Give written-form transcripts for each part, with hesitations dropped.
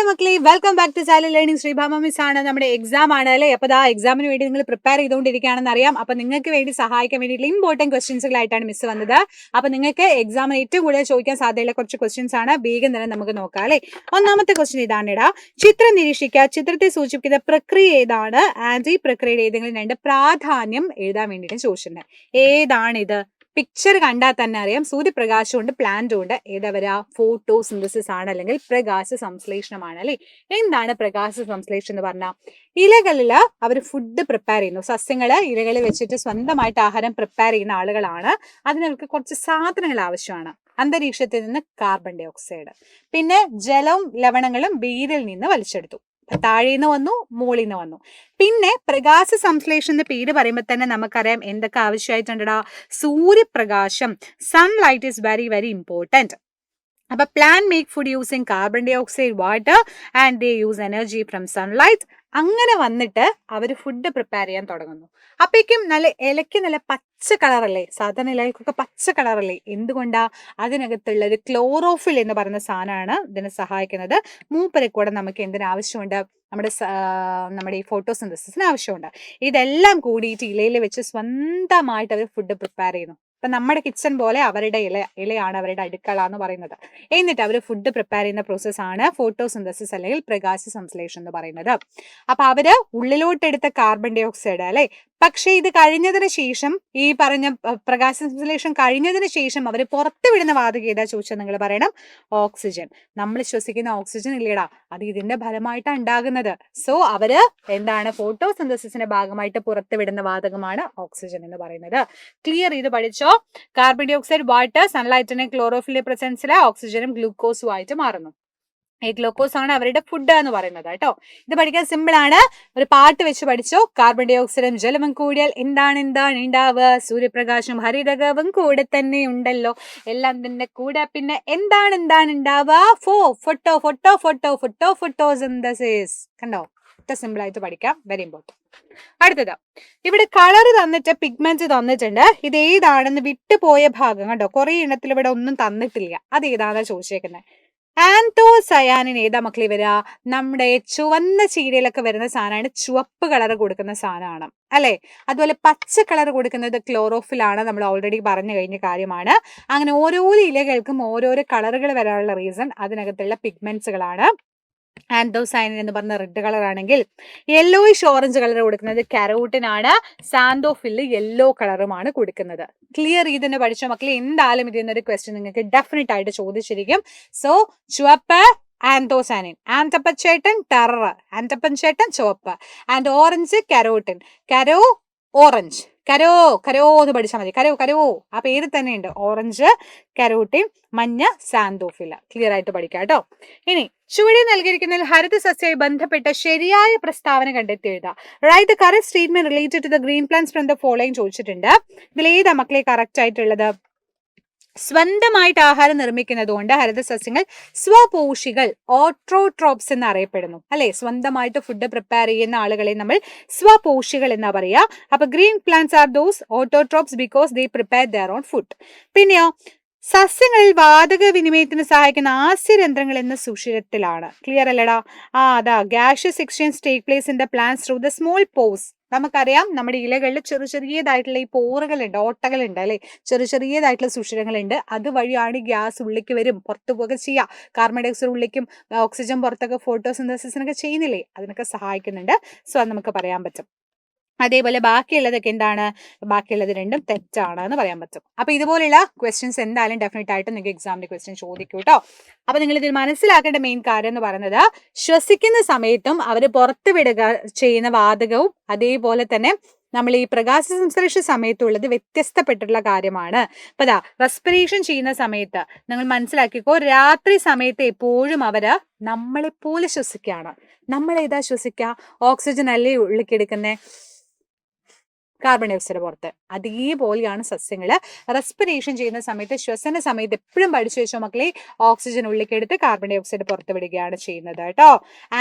Hi മക്കളെ, welcome back to silent learning. Sreebhama miss ആണ്. നമ്മുടെ എക്സാം ആണ് അല്ലേ. അപ്പോൾ ആ എക്സാമിന് വേണ്ടി നിങ്ങൾ പ്രിപ്പയർ ചെയ്തുകൊണ്ടിരിക്കുകയാണെന്ന് അറിയാം. അപ്പോൾ നിങ്ങൾക്ക് വേണ്ടി സഹായിക്കാൻ വേണ്ടിയിട്ടുള്ള ഇമ്പോർട്ടൻറ്റ് ക്വസ്റ്റ്യൻസുകളായിട്ടാണ് മിസ് വന്നത്. അപ്പോൾ നിങ്ങൾക്ക് എക്സാമിന് ഏറ്റവും കൂടുതൽ ചോദിക്കാൻ സാധ്യതയുള്ള കുറച്ച് ക്വസ്റ്റ്യൻസ് ആണ്. വേഗം തന്നെ നമുക്ക് നോക്കാം അല്ലേ. ഒന്നാമത്തെ ക്വസ്റ്റ്യൻ ഇതാണ് ഇടാ. ചിത്രം നിരീക്ഷിക്കുക. ചിത്രത്തെ സൂചിപ്പിക്കുന്ന പ്രക്രിയ ഏതാണ്? ആൻഡ് ഈ പ്രക്രിയയുടെ ഏതെങ്കിലും രണ്ട് പ്രാധാന്യം എഴുതാൻ വേണ്ടിയിട്ട് ചോദിച്ചിട്ടുണ്ട്. ഏതാണിത്? പിക്ചർ കണ്ടാൽ തന്നെ അറിയാം. സൂര്യപ്രകാശം ഉണ്ട്, പ്ലാന്റ് ഉണ്ട്. ഏതാ വരാ? ഫോട്ടോസിന്തസിസ് ആണ്, അല്ലെങ്കിൽ പ്രകാശ സംശ്ലേഷണമാണ് അല്ലെ. എന്താണ് പ്രകാശ സംശ്ലേഷണം എന്ന് പറഞ്ഞാൽ? ഇലകളിൽ അവർ ഫുഡ് പ്രിപ്പയർ ചെയ്യുന്നു. സസ്യങ്ങള് ഇലകളിൽ വെച്ചിട്ട് സ്വന്തമായിട്ട് ആഹാരം പ്രിപ്പയർ ചെയ്യുന്ന ആളുകളാണ്. അതിനവർക്ക് കുറച്ച് സാധനങ്ങൾ ആവശ്യമാണ്. അന്തരീക്ഷത്തിൽ നിന്ന് കാർബൺ ഡൈ ഓക്സൈഡ്, പിന്നെ ജലവും ലവണങ്ങളും വേരിൽ നിന്ന് വലിച്ചെടുത്തു. താഴേന്ന് വന്നു, മുകളിൽ നിന്ന് വന്നു. പിന്നെ പ്രകാശ സംശ്ലേഷണ പേര് പറയുമ്പോൾ തന്നെ നമുക്കറിയാം എന്തൊക്കെ ആവശ്യമായിട്ടുണ്ടടാ. സൂര്യപ്രകാശം, sunlight is very very important. അപ്പൊ plant make food using carbon dye oxide, water and they use energy from sunlight. അങ്ങനെ വന്നിട്ട് അവർ ഫുഡ് പ്രിപ്പയർ ചെയ്യാൻ തുടങ്ങുന്നു. അപ്പോഴേക്കും ഇലയ്ക്ക് നല്ല പച്ച കളറല്ലേ? സാധാരണ ഇലകൾക്കൊക്കെ പച്ച കളറല്ലേ? എന്തുകൊണ്ടാ? അതിനകത്തുള്ള ഒരു ക്ലോറോഫിൽ എന്ന് പറയുന്ന സാധനമാണ് ഇതിനെ സഹായിക്കുന്നത്. മൂപ്പരെ കൂടെ നമുക്ക് എന്തിനാവശ്യമുണ്ട്? നമ്മുടെ ഈ ഫോട്ടോസിന്തസിസിന് ആവശ്യമുണ്ട്. ഇതെല്ലാം കൂടിയിട്ട് ഇലയിൽ വെച്ച് സ്വന്തമായിട്ട് അവർ ഫുഡ് പ്രിപ്പയർ ചെയ്യുന്നു. ഇപ്പൊ നമ്മുടെ കിച്ചൺ പോലെ അവരുടെ ഇലയാണ് അവരുടെ അടുക്കള എന്ന് പറയുന്നത്. എന്നിട്ട് അവർ ഫുഡ് പ്രിപ്പയർ ചെയ്യുന്ന പ്രോസസ്സാണ് ഫോട്ടോസിന്തസിസ് അല്ലെങ്കിൽ പ്രകാശ സംശ്ലേഷണം എന്ന് പറയുന്നത്. അപ്പൊ അവര് ഉള്ളിലോട്ടെടുത്ത കാർബൺ ഡൈ ഓക്സൈഡ് അല്ലെ. പക്ഷെ ഇത് കഴിഞ്ഞതിന് ശേഷം, ഈ പറഞ്ഞ പ്രകാശ സംശ്ലേഷണം കഴിഞ്ഞതിന് ശേഷം അവർ പുറത്തുവിടുന്ന വാതകം ഏതാ ചോദിച്ചാൽ നിങ്ങൾ പറയണം ഓക്സിജൻ. നമ്മൾ ശ്വസിക്കുന്ന ഓക്സിജൻ ഇല്ലേടാ, അത് ഇതിന്റെ ഫലമായിട്ടാണ് ഉണ്ടാകുന്നത്. സോ അവര് എന്താണ്? ഫോട്ടോസിന്തസിസിന്റെ ഭാഗമായിട്ട് പുറത്തുവിടുന്ന വാതകമാണ് ഓക്സിജൻ എന്ന് പറയുന്നത്. ക്ലിയർ ചെയ്ത് പഠിച്ചോ? കാർബൺ ഡൈ ഓക്സൈഡ്, വാട്ടർ, സൺലൈറ്റിന്റെ ക്ലോറോഫിലിന്റെ പ്രസൻസിൽ ഓക്സിജനും ഗ്ലൂക്കോസും ആയിട്ട് മാറുന്നു. ഈ ഗ്ലൂക്കോസ് ആണ് അവരുടെ ഫുഡ് എന്ന് പറയുന്നത് കേട്ടോ. ഇത് പഠിക്കാൻ സിമ്പിൾ ആണ്. ഒരു പാട്ട് വെച്ച് പഠിച്ചോ. കാർബൺ ഡൈ ഓക്സൈഡും ജലവും കൂടിയാൽ എന്താണ് ഉണ്ടാവുക? സൂര്യപ്രകാശം ഹരിതകവും കൂടെ തന്നെ ഉണ്ടല്ലോ. എല്ലാം തന്നെ കൂടെ പിന്നെ എന്താണ് ഉണ്ടാവുക? ഫോട്ടോസിന്തസിസ്. കണ്ടോ? സിമ്പിൾ ആയിട്ട് പഠിക്കാം. Very important. അടുത്തത്, ഇവിടെ കളർ തന്നിട്ട് പിഗ്മെന്റ് തന്നിട്ടുണ്ട്. ഇത് ഏതാണെന്ന് വിട്ടുപോയ ഭാഗം കണ്ടോ. കുറെ എണ്ണത്തിൽ ഇവിടെ ഒന്നും തന്നിട്ടില്ല. അത് ഏതാണെന്ന് ചോദിച്ചേക്കുന്നത്. ആന്തോസയാനിൻ ഏതാ മക്കളെ വരിക? നമ്മുടെ ചുവന്ന ചീരയിലൊക്കെ വരുന്ന സാധനമാണ്. ചുവപ്പ് കളർ കൊടുക്കുന്ന സാധനമാണ് അല്ലെ. അതുപോലെ പച്ച കളർ കൊടുക്കുന്നത് ക്ലോറോഫിലാണ്. നമ്മൾ ഓൾറെഡി പറഞ്ഞു കഴിഞ്ഞ കാര്യമാണ്. അങ്ങനെ ഓരോ ഇലകൾക്കും ഓരോരോ കളറുകൾ വരാനുള്ള റീസൺ അതിനകത്തുള്ള പിഗ്മെന്റ്സുകളാണ്. ആന്തോസയാനിൻ എന്ന് പറഞ്ഞ റെഡ് കളർ ആണെങ്കിൽ യെല്ലോയിഷ് ഓറഞ്ച് കളർ കൊടുക്കുന്നത് കരോട്ടിൻ ആണ്. സാന്തോഫില് യെല്ലോ കളറുമാണ് കൊടുക്കുന്നത്. ക്ലിയർ ചെയ്തെന്ന് പഠിച്ച മക്കളെ. എന്തായാലും ഇതിന്നൊരു ക്വസ്റ്റ്യൻ നിങ്ങൾക്ക് ഡെഫിനറ്റ് ആയിട്ട് ചോദിച്ചിരിക്കും. സോ ചുവപ്പ് ആന്തോസയാനിൻ, ആന്തപ്പച്ചേട്ടൻ ടെറർ, ആന്തപ്പച്ചേട്ടൻ ചുവപ്പ്, ആൻഡ് ഓറഞ്ച് കരോട്ടിൻ, കരോ ഓറഞ്ച്, കരോ എന്ന് പഠിച്ചാൽ മതി. കരോ ആ പേര് തന്നെ ഉണ്ട്. ഓറഞ്ച് കരോട്ടിൻ, മഞ്ഞ സാന്തോഫില. ക്ലിയർ ആയിട്ട് പഠിക്കാം കേട്ടോ. ഇനി ചുവടെ നൽകിയിരിക്കുന്നതിൽ ഹരിത സസ്യവുമായി ബന്ധപ്പെട്ട ശരിയായ പ്രസ്താവന കണ്ടെത്തി എഴുതാം. Write the correct statement related to the green plants from the following ചോദിച്ചിട്ടുണ്ട്. ഇതിൽ ഏതാ മക്കളെ കറക്റ്റ് ആയിട്ടുള്ളത്? സ്വന്തമായിട്ട് ആഹാരം നിർമ്മിക്കുന്നത് കൊണ്ട് ഹരിതസസ്യങ്ങൾ സ്വപോഷികൾ, ഓട്രോട്രോപ്സ് എന്ന് അറിയപ്പെടുന്നു അല്ലെ. സ്വന്തമായിട്ട് ഫുഡ് പ്രിപ്പയർ ചെയ്യുന്ന ആളുകളെ നമ്മൾ സ്വപോഷികൾ എന്നാ പറയാ. അപ്പൊ green plants are those autotrophs because they prepare their own food. പിന്നെയോ സസ്യങ്ങളിൽ വാതക വിനിമയത്തിന് സഹായിക്കുന്ന ആസ്യരന്ധ്രങ്ങൾ എന്ന സുഷിരത്തിലാണ്. ക്ലിയർ അല്ലടാ? അതാ gaseous exchange take place in the plants through the small pores. നമുക്കറിയാം നമ്മുടെ ഇലകളിൽ ചെറിയതായിട്ടുള്ള ഈ പോറുകളുണ്ട്, ഓട്ടകളുണ്ട് അല്ലെ. ചെറിയതായിട്ടുള്ള സുഷിരങ്ങളുണ്ട്. അതുവഴിയാണ് ഗ്യാസ് ഉള്ളിലേക്ക് വരും, പുറത്തു പോകുക ചെയ്യുക. കാർബൺ ഡൈ ഓക്സൈഡ് ഉള്ളിലേക്കും ഓക്സിജൻ പുറത്തൊക്കെ ഫോട്ടോസിന്തസിസിനൊക്കെ ചെയ്യുന്നില്ലേ, അതിനൊക്കെ സഹായിക്കുന്നുണ്ട്. സോ അത് നമുക്ക് പറയാൻ പറ്റും. അതേപോലെ ബാക്കിയുള്ളതൊക്കെ എന്താണ്? ബാക്കിയുള്ളത് രണ്ടും തെറ്റാണ് എന്ന് പറയാൻ പറ്റും. അപ്പൊ ഇതുപോലെയുള്ള ക്വസ്റ്റ്യൻസ് എന്തായാലും ഡെഫിനറ്റ് ആയിട്ട് നിങ്ങൾക്ക് എക്സാമിന്റെ ക്വസ്റ്റ്യൻ ചോദിക്കും കേട്ടോ. അപ്പൊ നിങ്ങൾ ഇതിൽ മനസ്സിലാക്കേണ്ട മെയിൻ കാര്യം എന്ന് പറയുന്നത്, ശ്വസിക്കുന്ന സമയത്തും അവർ പുറത്തു വിടുക ചെയ്യുന്ന വാതകവും അതേപോലെ തന്നെ നമ്മൾ ഈ പ്രകാശ സംശ്ലേഷണ സമയത്തുള്ളത് വ്യത്യസ്തപ്പെട്ടിട്ടുള്ള കാര്യമാണ്. അപ്പൊ റെസ്പിറേഷൻ ചെയ്യുന്ന സമയത്ത് നിങ്ങൾ മനസ്സിലാക്കിക്കോ, രാത്രി സമയത്ത് എപ്പോഴും അവര് നമ്മളെപ്പോലെ ശ്വസിക്കുകയാണ്. നമ്മൾ ഏതാ ശ്വസിക്കുക? ഓക്സിജൻ അല്ലേ ഉള്ളിലേക്ക് എടുക്കുന്നേ, കാർബൺ ഡൈ ഓക്സൈഡ് പുറത്ത്. അതേപോലെയാണ് സസ്യങ്ങൾ റെസ്പിറേഷൻ ചെയ്യുന്ന സമയത്ത്, ശ്വസന സമയത്ത് എപ്പോഴും പഠിച്ചു വെച്ചോ മക്കളെ, ഓക്സിജൻ ഉള്ളിലേക്ക് എടുത്ത് കാർബൺ ഡൈ ഓക്സൈഡ് പുറത്ത് വിടുകയാണ് ചെയ്യുന്നത് കേട്ടോ.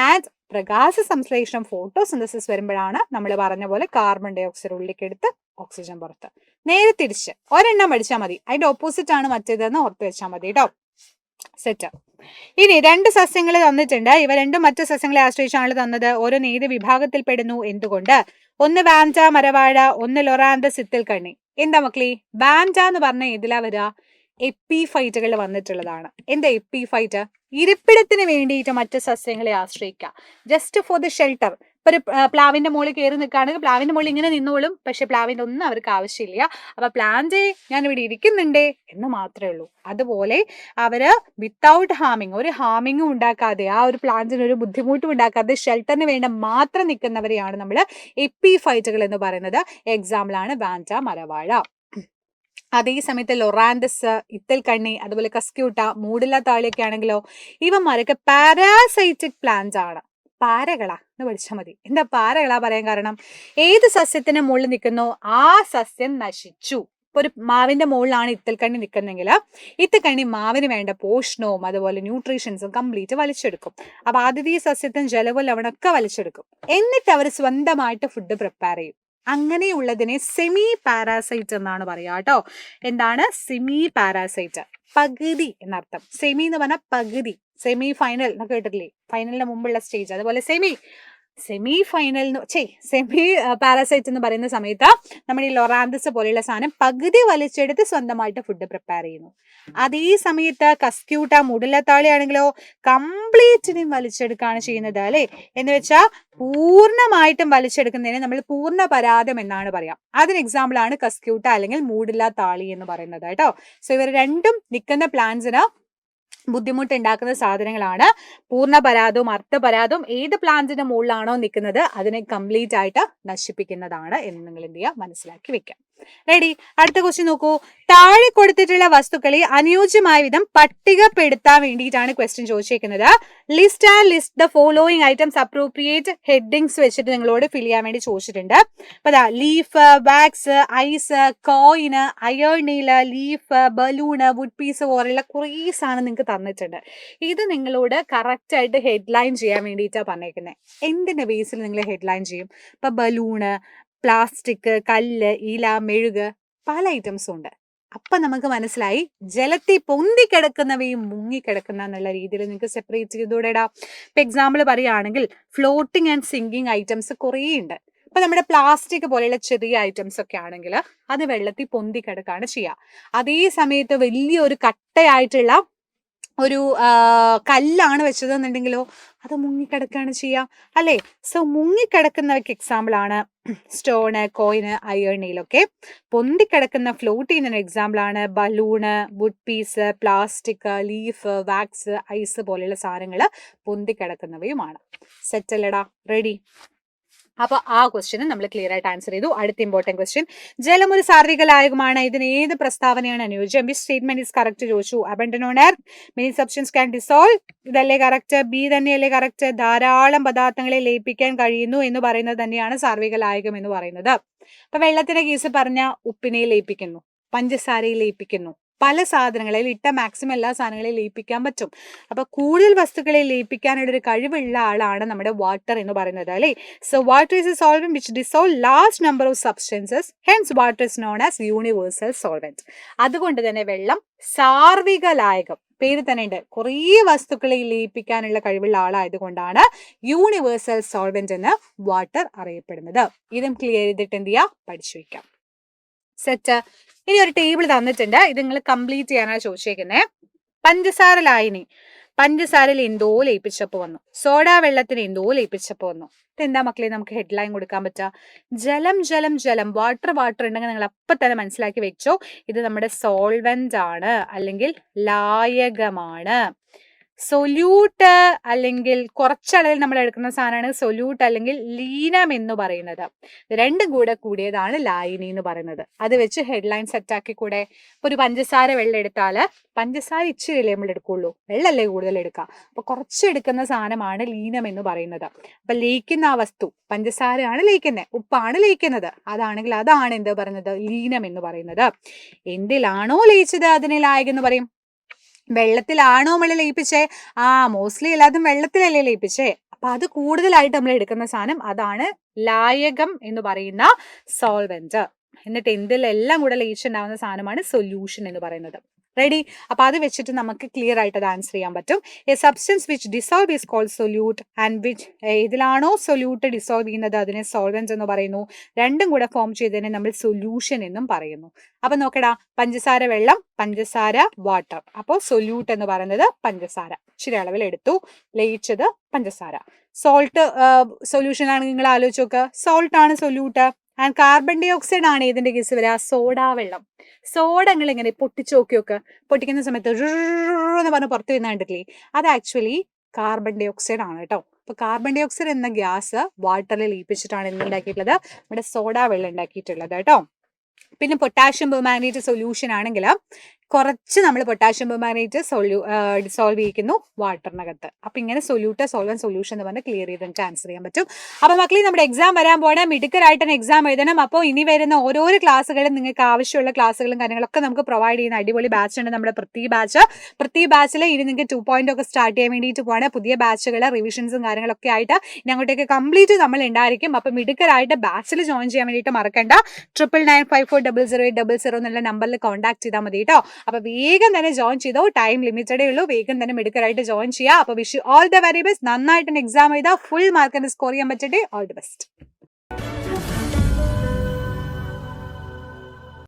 ആൻഡ് പ്രകാശ സംശ്ലേഷണം ഫോട്ടോസിന്തസിസ് വരുമ്പോഴാണ് നമ്മൾ പറഞ്ഞ പോലെ കാർബൺ ഡൈ ഓക്സൈഡ് ഉള്ളിലേക്ക് എടുത്ത് ഓക്സിജൻ പുറത്ത്. നേരെ തിരിച്ച് ഒരെണ്ണം പഠിച്ചാൽ മതി. അതിന്റെ ഓപ്പോസിറ്റ് ആണ് മറ്റേതെന്ന് ഓർത്ത് വെച്ചാൽ മതി കേട്ടോ. സെറ്റ്. ഇനി 2 സസ്യങ്ങൾ തന്നിട്ടുണ്ട്. ഇവ രണ്ടും മറ്റു സസ്യങ്ങളെ ആശ്രയിച്ചാണ് തന്നത്. ഓരോന്ന് ഏത് വിഭാഗത്തിൽ പെടുന്നു, എന്തുകൊണ്ട്? ഒന്ന് വാൻഡ മരവാഴ, ഒന്ന് ലൊറാന്തസ് ഇത്തിൽക്കണ്ണി. എന്താ മക്കളെ, വാൻഡ എന്ന് പറഞ്ഞ ഏതിലാ വരിക? എപ്പിഫൈറ്റുകൾ വന്നിട്ടുള്ളതാണ്. എന്താ എപ്പിഫൈറ്റ്? ഇരിപ്പിടത്തിന് വേണ്ടിയിട്ട് മറ്റു സസ്യങ്ങളെ ആശ്രയിക്കുക, ജസ്റ്റ് ഫോർ ദ ഷെൽട്ടർ. ഇപ്പൊ ഒരു പ്ലാവിന്റെ മുകളിൽ കയറി നിൽക്കുകയാണെങ്കിൽ പ്ലാവിന്റെ മുകളിൽ ഇങ്ങനെ നിന്നോളും, പക്ഷെ പ്ലാവിന്റെ ഒന്നും അവർക്ക് ആവശ്യമില്ല. അപ്പൊ പ്ലാന്റ് ഞാൻ ഇവിടെ ഇരിക്കുന്നുണ്ടേ എന്ന് മാത്രമേ ഉള്ളൂ. അതുപോലെ അവര് വിത്തൗട്ട് ഹാമിങ്, ഒരു ഹാമിങ്ങും ഉണ്ടാക്കാതെ, ആ ഒരു പ്ലാന്റിന് ഒരു ബുദ്ധിമുട്ടും ഉണ്ടാക്കാതെ ഷെൽട്ടറിന് വേണ്ട മാത്രം നിൽക്കുന്നവരെയാണ് നമ്മൾ എപ്പിഫൈറ്റുകൾ എന്ന് പറയുന്നത്. എക്സാമ്പിൾ ആണ് വാൻഡ മരവാഴ. അതേ സമയത്ത് ലൊറാന്തസ്, ഇത്തിൽക്കണ്ണി, അതുപോലെ കസ്ക്യൂട്ട, മൂടില്ല താളിയൊക്കെ ആണെങ്കിലോ ഇവന്മാരൊക്കെ പാരാസൈറ്റിക് പ്ലാന്റ്സ് ആണ്. പാരകളാ എന്ന് പഠിച്ചാൽ മതി. എന്താ പാരകളാ പറയാൻ കാരണം? ഏത് സസ്യത്തിന് മുകളിൽ നിൽക്കുന്നോ ആ സസ്യം നശിച്ചു. ഇപ്പൊ ഒരു മാവിന്റെ മുകളിലാണ് ഇത്തിൽക്കണ്ണി നിൽക്കുന്നെങ്കിൽ ഇത്തിൽക്കണ്ണി മാവിന് വേണ്ട പോഷണവും അതുപോലെ ന്യൂട്രീഷൻസും കംപ്ലീറ്റ് വലിച്ചെടുക്കും. അപ്പൊ ആദ്യത്തെ സസ്യത്തിന് ജലവും ലവണമൊക്കെ വലിച്ചെടുക്കും. എന്നിട്ട് അവർ സ്വന്തമായിട്ട് ഫുഡ് പ്രിപ്പയർ ചെയ്യും. അങ്ങനെയുള്ളതിനെ സെമി പാരാസൈറ്റ് എന്നാണ് പറയാ കേട്ടോ. എന്താണ് സെമി പാരാസൈറ്റ്? പകുതി എന്നർത്ഥം. സെമി എന്ന് പറഞ്ഞാൽ പകുതി. സെമി ഫൈനൽ എന്നൊക്കെ കേട്ടിട്ടില്ലേ? ഫൈനലിന് മുമ്പുള്ള സ്റ്റേജ്. അതുപോലെ സെമി ഫൈനൽ സെമി പാരാസൈറ്റ് എന്ന് പറയുന്ന സമയത്ത് നമ്മുടെ ഈ ലൊറാന്തസ് പോലെയുള്ള സാധനം പകുതി വലിച്ചെടുത്ത് സ്വന്തമായിട്ട് ഫുഡ് പ്രിപ്പയർ ചെയ്യുന്നു. അതേ സമയത്ത് കസ്ക്യൂട്ട, മുടിലത്താളി ആണെങ്കിലോ കംപ്ലീറ്റിനെയും വലിച്ചെടുക്കുകയാണ് ചെയ്യുന്നത് അല്ലെ. എന്ന് വെച്ചാൽ പൂർണ്ണമായിട്ടും വലിച്ചെടുക്കുന്നതിന് നമ്മൾ പൂർണ്ണ പരാതം എന്നാണ് പറയാം. അതിന് എക്സാമ്പിൾ ആണ് കസ്ക്യൂട്ട അല്ലെങ്കിൽ മൂടില്ലാത്താളി എന്ന് പറയുന്നത് കേട്ടോ. സോ ഇവർ രണ്ടും നിൽക്കുന്ന പ്ലാന്റ്സിന് ബുദ്ധിമുട്ടുണ്ടാക്കുന്ന സാധനങ്ങളാണ്. പൂർണ്ണപരാതവും അർത്ഥപരാതവും ഏത് പ്ലാന്റിന്റെ മുകളിലാണോ നിൽക്കുന്നത് അതിനെ കംപ്ലീറ്റ് ആയിട്ട് നശിപ്പിക്കുന്നതാണ് എന്ന് നിങ്ങൾ എന്ത് ചെയ്യുക, മനസ്സിലാക്കി വെക്കാം. റെഡി? അടുത്ത ക്വസ്റ്റ്യൻ നോക്കൂ. താഴെ കൊടുത്തിട്ടുള്ള വസ്തുക്കളെ അനുയോജ്യമായ വിധം പട്ടികപ്പെടുത്താൻ വേണ്ടിയിട്ടാണ് ക്വസ്റ്റ്യൻ ചോദിച്ചിരിക്കുന്നത്. List the following items appropriate headings വെച്ചിട്ട് നിങ്ങളോട് ഫിൽ ചെയ്യാൻ വേണ്ടി ചോദിച്ചിട്ടുണ്ട്. അപ്പൊ അതാ ലീഫ്, വാക്സ്, ഐസ്, കോയിന്, അയേൺ നീല, ലീഫ്, ബലൂണ്, വുഡ് പീസ് പോലുള്ള കുറേ സാധനം നിങ്ങൾക്ക് തന്നിട്ടുണ്ട്. ഇത് നിങ്ങളോട് കറക്റ്റ് ആയിട്ട് ഹെഡ്ലൈൻ ചെയ്യാൻ വേണ്ടിയിട്ടാണ് പറഞ്ഞേക്കുന്നത്. എന്തിന്റെ ബേസിൽ നിങ്ങൾ ഹെഡ്ലൈൻ ചെയ്യും? ഇപ്പൊ ബലൂണ്, പ്ലാസ്റ്റിക്, കല്ല്, ഇല, മെഴുക്, പല ഐറ്റംസും ഉണ്ട്. അപ്പൊ നമുക്ക് മനസ്സിലായി ജലത്തിൽ പൊന്തിക്കിടക്കുന്നവയും മുങ്ങിക്കിടക്കുന്ന എന്നുള്ള രീതിയിൽ നിങ്ങൾക്ക് സെപ്പറേറ്റ് ചെയ്തുകൂടെടാ. ഇപ്പൊ എക്സാമ്പിൾ പറയുകയാണെങ്കിൽ ഫ്ലോട്ടിംഗ് ആൻഡ് സിങ്കിങ് ഐറ്റംസ് കുറേ ഉണ്ട്. ഇപ്പൊ നമ്മുടെ പ്ലാസ്റ്റിക് പോലെയുള്ള ചെറിയ ഐറ്റംസ് ഒക്കെ ആണെങ്കിൽ അത് വെള്ളത്തിൽ പൊന്തിക്കിടക്കാണ് ചെയ്യുക. അതേ സമയത്ത് വലിയൊരു കട്ടയായിട്ടുള്ള ഒരു കല്ലാണ് വെച്ചതെന്നുണ്ടെങ്കിലോ അത് മുങ്ങിക്കിടക്കാണ് ചെയ്യുക അല്ലേ. സോ മുങ്ങിക്കിടക്കുന്നവയ്ക്ക് എക്സാമ്പിൾ ആണ് സ്റ്റോണ്, കോയിന്, അയേൺ നീലൊക്കെ. പൊന്തിക്കിടക്കുന്ന ഫ്ലോട്ട് ചെയ്യുന്ന എക്സാമ്പിൾ ആണ് balloon, wood piece, plastic, leaf, wax, ice പോലെയുള്ള സാധനങ്ങൾ പൊന്തിക്കിടക്കുന്നവയുമാണ്. സെറ്റ് അല്ലടാ? റെഡി? അപ്പൊ ആ ക്വസ്റ്റ്യന് നമ്മൾ ക്ലിയർ ആയിട്ട് ആൻസർ ചെയ്തു. അടുത്ത ഇമ്പോർട്ടന്റ് ക്വസ്റ്റ്യൻ, ജലം ഒരു സാർവിക ലായകമാണ്, ഇതിന് ഏത് പ്രസ്താവനയാണ് അനുയോജ്യം? വിച്ച് സ്റ്റേറ്റ്മെന്റ് ഇസ് കറക്റ്റ് ചോദിച്ചു. Abundant on air, many substance can dissolve, ഇതല്ലേ കറക്റ്റ്? ബി തന്നെയല്ലേ കറക്റ്റ്? ധാരാളം പദാർത്ഥങ്ങളെ ലയിപ്പിക്കാൻ കഴിയുന്നു എന്ന് പറയുന്നത് തന്നെയാണ് സാർവിക ലായകം എന്ന് പറയുന്നത്. അപ്പൊ വെള്ളത്തിന്റെ കേസ് പറഞ്ഞ ഉപ്പിനെ ലയിപ്പിക്കുന്നു, പഞ്ചസാരയെ ലയിപ്പിക്കുന്നു, പല സാധനങ്ങളിൽ ഇട്ട മാക്സിമം എല്ലാ സാധനങ്ങളെയും ലയിപ്പിക്കാൻ പറ്റും. അപ്പൊ കൂടുതൽ വസ്തുക്കളെ ലയിപ്പിക്കാനുള്ള ഒരു കഴിവുള്ള ആളാണ് നമ്മുടെ വാട്ടർ എന്ന് പറയുന്നത് അല്ലെ. So water is A solvent which dissolve large number of substances, hence water is known as universal solvent. അതുകൊണ്ട് തന്നെ വെള്ളം സാർവിക ലായകം, പേര് തന്നെ ഉണ്ട്, കുറേ വസ്തുക്കളെ ലയിപ്പിക്കാനുള്ള കഴിവുള്ള ആളായതുകൊണ്ടാണ് യൂണിവേഴ്സൽ സോൾവെന്റ് എന്ന് വാട്ടർ അറിയപ്പെടുന്നത്. ഇതും ക്ലിയർ ചെയ്തിട്ട് എന്ത് ചെയ്യുക, പഠിച്ചു വയ്ക്കാം. സെറ്റ്. ഇനി ഒരു ടേബിൾ തന്നിട്ടുണ്ട്, ഇത് നിങ്ങൾ കംപ്ലീറ്റ് ചെയ്യാനാണ് ചോദിച്ചേക്കുന്നത്. പഞ്ചസാര ലായനി, പഞ്ചസാരയിൽ എന്തോ ലയിപ്പിച്ചപ്പോ വന്നു, സോഡാ വെള്ളത്തിന് എന്തോ ലയിപ്പിച്ചപ്പോ വന്നു. ഇതെന്താ മക്കളെ നമുക്ക് ഹെഡ്ലൈൻ കൊടുക്കാൻ പറ്റുക? ജലം ജലം ജലം, വാട്ടർ വാട്ടർ ഉണ്ടെങ്കിൽ നിങ്ങൾ അപ്പൊ തന്നെ മനസ്സിലാക്കി വെച്ചോ, ഇത് നമ്മുടെ സോൾവെന്റ് ആണ് അല്ലെങ്കിൽ ലായകമാണ്. സൊല്യൂട്ട് അല്ലെങ്കിൽ കുറച്ചളവിൽ നമ്മൾ എടുക്കുന്ന സാധനമാണ് സൊല്യൂട്ട് അല്ലെങ്കിൽ ലീനം എന്ന് പറയുന്നത്. രണ്ടും കൂടെ കൂടിയതാണ് ലായനി എന്ന് പറയുന്നത്. അത് വെച്ച് ഹെഡ്ലൈൻ സെറ്റ് ആക്കി കൂടെ. ഇപ്പൊ ഒരു പഞ്ചസാര വെള്ളം എടുത്താല് പഞ്ചസാര ഇച്ചിരിയല്ലേ നമ്മൾ എടുക്കുള്ളൂ, വെള്ളമല്ലേ കൂടുതൽ എടുക്കുക. അപ്പൊ കുറച്ച് എടുക്കുന്ന സാധനമാണ് ലീനം എന്ന് പറയുന്നത്. അപ്പൊ ലയിക്കുന്ന ആ വസ്തു പഞ്ചസാരയാണ് ലയിക്കുന്നത്, ഉപ്പാണ് ലയിക്കുന്നത്, അതാണെങ്കിൽ അതാണ് എന്ത് പറയുന്നത്, ലീനം എന്ന് പറയുന്നത്. എന്തിലാണോ ലയിച്ചത് അതിനെ ലായകം എന്ന് പറയും. വെള്ളത്തിലാണോ നമ്മൾ ലയിപ്പിച്ചേ? മോസ്റ്റ്ലി എല്ലാതും വെള്ളത്തിലല്ലേ ലയിപ്പിച്ചേ. അപ്പൊ അത് കൂടുതലായിട്ട് നമ്മൾ എടുക്കുന്ന സാധനം അതാണ് ലായകം എന്ന് പറയുന്ന സോൾവെന്റ്. എന്നിട്ട് എന്തിലെല്ലാം കൂടെ ലയിച്ചുണ്ടാവുന്ന സാധനമാണ് സൊല്യൂഷൻ എന്ന് പറയുന്നത്. റെഡി? അപ്പൊ അത് വെച്ചിട്ട് നമുക്ക് ക്ലിയർ ആയിട്ട് അത് ആൻസർ ചെയ്യാൻ പറ്റും. A substance which dissolve is called solute and which ഇതിലാണോ സൊല്യൂട്ട് ഡിസോൾവ് ചെയ്യുന്നത് അതിനെ സോൾവെന്റ് എന്ന് പറയുന്നു. രണ്ടും കൂടെ ഫോം ചെയ്തതിനെ നമ്മൾ സൊല്യൂഷൻ എന്നും പറയുന്നു. അപ്പൊ നോക്കടാ, പഞ്ചസാര വെള്ളം, പഞ്ചസാര വാട്ടർ. അപ്പോൾ സൊല്യൂട്ട് എന്ന് പറയുന്നത് പഞ്ചസാര, ഇച്ചിരി അളവിൽ എടുത്തു, ലയിച്ചത് പഞ്ചസാര. സോൾട്ട് സൊല്യൂഷൻ ആണ്, നിങ്ങൾ ആലോചിച്ച് നോക്കുക, സോൾട്ട് ആണ് സൊല്യൂട്ട്. ആൻഡ് കാർബൺ ഡൈ ഓക്സൈഡ് ആണ് ഇതിന്റെ കേസ് വരിക, സോഡാ വെള്ളം. സോഡ നിങ്ങൾ എങ്ങനെ പൊട്ടിച്ചു നോക്കിയൊക്കെ, പൊട്ടിക്കുന്ന സമയത്ത് എന്ന് പറഞ്ഞ് പുറത്ത് വരുന്ന കണ്ടിട്ടില്ലേ, അത് ആക്ച്വലി കാർബൺ ഡൈ ഓക്സൈഡ് ആണ് കേട്ടോ. അപ്പൊ കാർബൺ ഡൈ ഓക്സൈഡ് എന്ന ഗ്യാസ് വാട്ടറിൽ ലയിപ്പിച്ചിട്ടാണ് എന്തുണ്ടാക്കിയിട്ടുള്ളത്, നമ്മുടെ സോഡാ വെള്ളം ഉണ്ടാക്കിയിട്ടുള്ളത് കേട്ടോ. പിന്നെ പൊട്ടാഷ്യം പെർമാംഗനേറ്റ് സൊല്യൂഷൻ ആണെങ്കിൽ കുറച്ച് നമ്മൾ പൊട്ടാഷ്യം പെർമാംഗനേറ്റ് ഡിസോൾവ് ചെയ്യിക്കുന്നു വാട്ടറിനകത്ത്. അപ്പൊ ഇങ്ങനെ സൊല്യൂട്ട്, സോൾവെന്റ്, സൊല്യൂഷൻ എന്ന് പറഞ്ഞാൽ ക്ലിയർ ചെയ്ത് നമുക്ക് ആൻസർ ചെയ്യാൻ പറ്റും. അപ്പൊ മക്കളെ, നമ്മുടെ എക്സാം വരാൻ പോകണേ, മിടുക്കരായിട്ട് തന്നെ എക്സാം എഴുതണം. അപ്പോൾ ഇനി വരുന്ന ഓരോരോ ക്ലാസ്സുകളും നിങ്ങൾക്ക് ആവശ്യമുള്ള ക്ലാസ്സുകളും കാര്യങ്ങളൊക്കെ നമുക്ക് പ്രൊവൈഡ് ചെയ്യുന്ന അടിപൊളി ബാച്ച് ഉണ്ട്, നമ്മുടെ പൃഥ്വി ബാച്ച്. പൃഥ്വി ബാച്ചിൽ ഇനി നിങ്ങൾക്ക് 2.0 ഒക്കെ സ്റ്റാർട്ട് ചെയ്യാൻ വേണ്ടിയിട്ട് പോവാണ്. പുതിയ ബാച്ചുകൾ, റിവിഷൻസും കാര്യങ്ങളൊക്കെ ആയിട്ട് ഇനി അങ്ങോട്ടേക്ക് കംപ്ലീറ്റ് നമ്മൾ ഉണ്ടായിരിക്കും. അപ്പൊ മിടുക്കരായിട്ട് ബാച്ചിൽ ജോയിൻ ചെയ്യാൻ വേണ്ടിയിട്ട് മറക്കണ്ട. 9995400800 എന്നുള്ള നമ്പറിൽ കോൺടാക്ട് ചെയ്താൽ മതി കേട്ടോ. അപ്പൊ വേഗം തന്നെ ജോയിൻ ചെയ്തോ, ടൈം ലിമിറ്റഡേ ഉള്ളൂ, വേഗം തന്നെ മിടുക്കരായിട്ട് ജോയിൻ ചെയ്യുക. അപ്പൊ wish you all the very best. നന്നായിട്ട് എക്സാം ചെയ്താൽ ഫുൾ മാർക്ക് സ്കോർ ചെയ്യാൻ പറ്റട്ടെ. All the best.